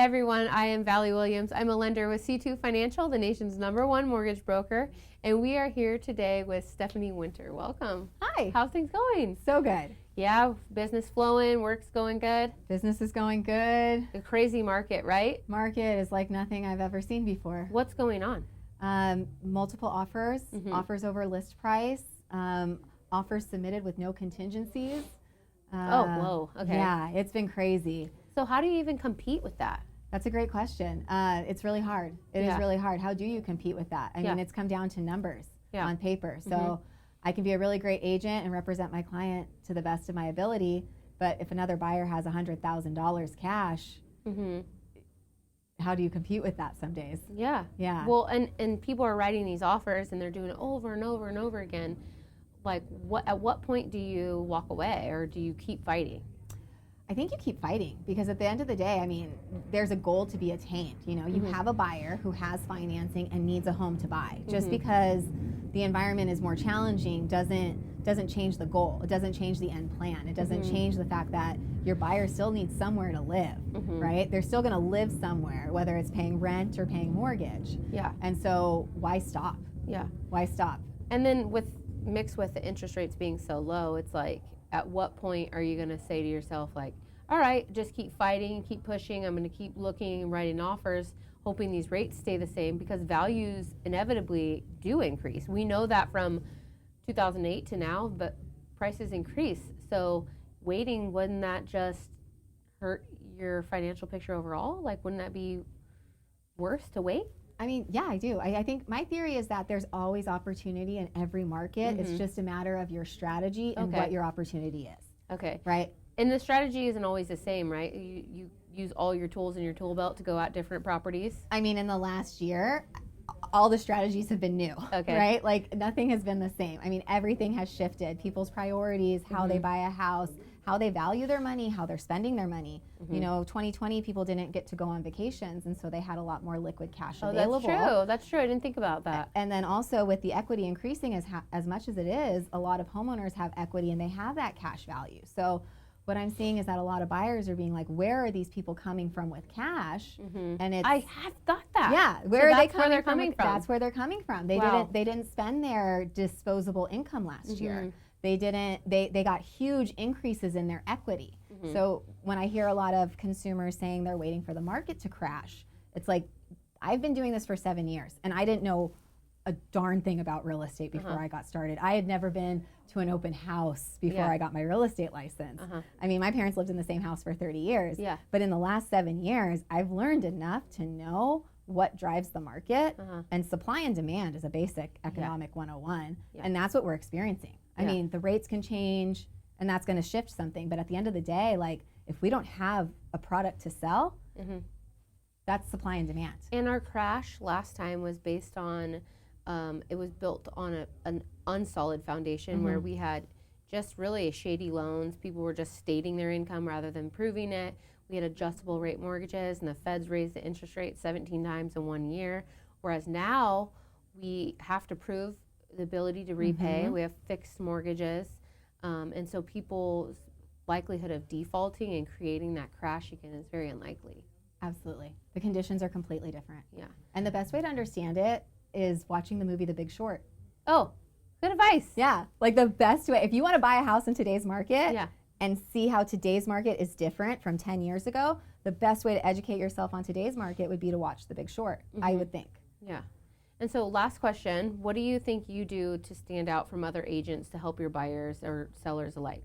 everyone, I am Valerie Williams. I'm a lender with C2 Financial, the nation's #1 mortgage broker, and we are here today with Stephanie Winter. Welcome. Hi. How's things going? So good. Yeah, business flowing, work's going good. Business is going good. A crazy market, right? Market is like nothing I've ever seen before. What's going on? Multiple offers, offers over list price, offers submitted with no contingencies. Whoa, okay. Yeah, it's been crazy. So how do you even compete with that? That's a great question. It's really hard. It is really hard. How do you compete with that? I mean, it's come down to numbers on paper. So I can be a really great agent and represent my client to the best of my ability, but if another buyer has $100,000 cash, how do you compete with that some days? Yeah. Well, and people are writing these offers and they're doing it over and over and over again. Like, at what point do you walk away, or do you keep fighting? I think you keep fighting, because at the end of the day, I mean, there's a goal to be attained. You know, you have a buyer who has financing and needs a home to buy. Just because the environment is more challenging doesn't change the goal. It doesn't change the end plan. It doesn't change the fact that your buyer still needs somewhere to live, right? They're still going to live somewhere, whether it's paying rent or paying mortgage. Yeah. And so why stop? Yeah. Why stop? And then mixed with the interest rates being so low, it's like, at what point are you going to say to yourself, like, all right, just keep fighting, keep pushing, I'm going to keep looking and writing offers, hoping these rates stay the same, because values inevitably do increase. We know that from 2008 to now, but prices increase. So waiting, wouldn't that just hurt your financial picture overall? Like, wouldn't that be worse to wait? I mean, yeah, I do. I think my theory is that there's always opportunity in every market. It's just a matter of your strategy and what your opportunity is. Okay. Right? And the strategy isn't always the same, right? You use all your tools in your tool belt to go at different properties. I mean, in the last year, all the strategies have been new, right? Like, nothing has been the same. I mean, everything has shifted. People's priorities, how they buy a house, how they value their money, how they're spending their money. You know, 2020, people didn't get to go on vacations, and so they had a lot more liquid cash available. That's true. I didn't think about that. And then also with the equity increasing as much as it is, a lot of homeowners have equity and they have that cash value. So what I'm seeing is that a lot of buyers are being like, where are these people coming from with cash? And it's, I have thought that. Yeah, where are they coming from? That's where they're coming from. They didn't spend their disposable income last year. They got huge increases in their equity. So when I hear a lot of consumers saying they're waiting for the market to crash, it's like, I've been doing this for 7 years and I didn't know a darn thing about real estate before I got started. I had never been to an open house before I got my real estate license. I mean, my parents lived in the same house for 30 years. But in the last 7 years, I've learned enough to know what drives the market, and supply and demand is a basic economic 101, and that's what we're experiencing. I mean, the rates can change, and that's going to shift something, but at the end of the day, like, if we don't have a product to sell, that's supply and demand. And our crash last time was based on, it was built on an unsolid foundation where we had just really shady loans. People were just stating their income rather than proving it. We had adjustable rate mortgages, and the feds raised the interest rate 17 times in 1 year, whereas now we have to prove the ability to repay. We have fixed mortgages, and so people's likelihood of defaulting and creating that crash again is very unlikely. Absolutely. The conditions are completely different. Yeah. And the best way to understand it is watching the movie The Big Short. Oh, good advice. Yeah. Like, the best way, if you want to buy a house in today's market and see how today's market is different from 10 years ago, the best way to educate yourself on today's market would be to watch The Big Short, I would think. Yeah. And so last question, what do you think you do to stand out from other agents to help your buyers or sellers alike?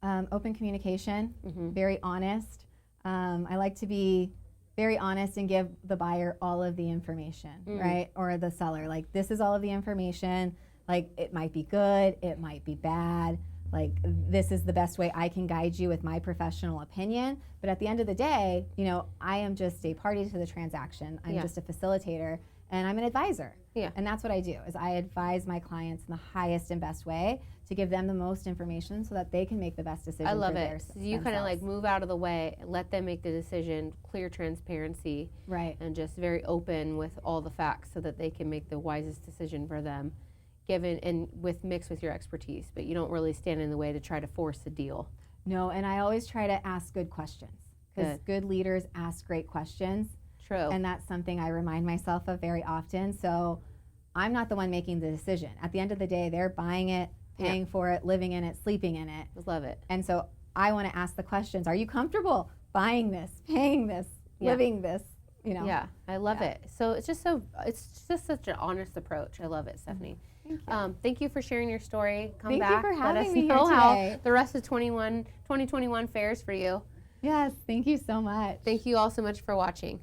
Open communication, very honest. I like to be very honest and give the buyer all of the information, right? Or the seller, like, this is all of the information. Like, it might be good, it might be bad. Like, this is the best way I can guide you with my professional opinion. But at the end of the day, you know, I am just a party to the transaction. I'm just a facilitator, and I'm an advisor. And that's what I do, is I advise my clients in the highest and best way to give them the most information so that they can make the best decision. I love for it. So you kind of like move out of the way, let them make the decision, clear transparency, and just very open with all the facts so that they can make the wisest decision for them, given and mixed with your expertise. But you don't really stand in the way to try to force a deal. No, and I always try to ask good questions, because good leaders ask great questions. True. And that's something I remind myself of very often. So I'm not the one making the decision. At the end of the day, they're buying it, paying for it, living in it, sleeping in it. Love it. And so I want to ask the questions. Are you comfortable buying this, paying this, living this? You know? Yeah, I love it. So it's just such an honest approach. I love it, Stephanie. Thank you for sharing your story. Come back. Thank you for having me here know today. how the rest of 2021 fares for you. Yes, thank you so much. Thank you all so much for watching.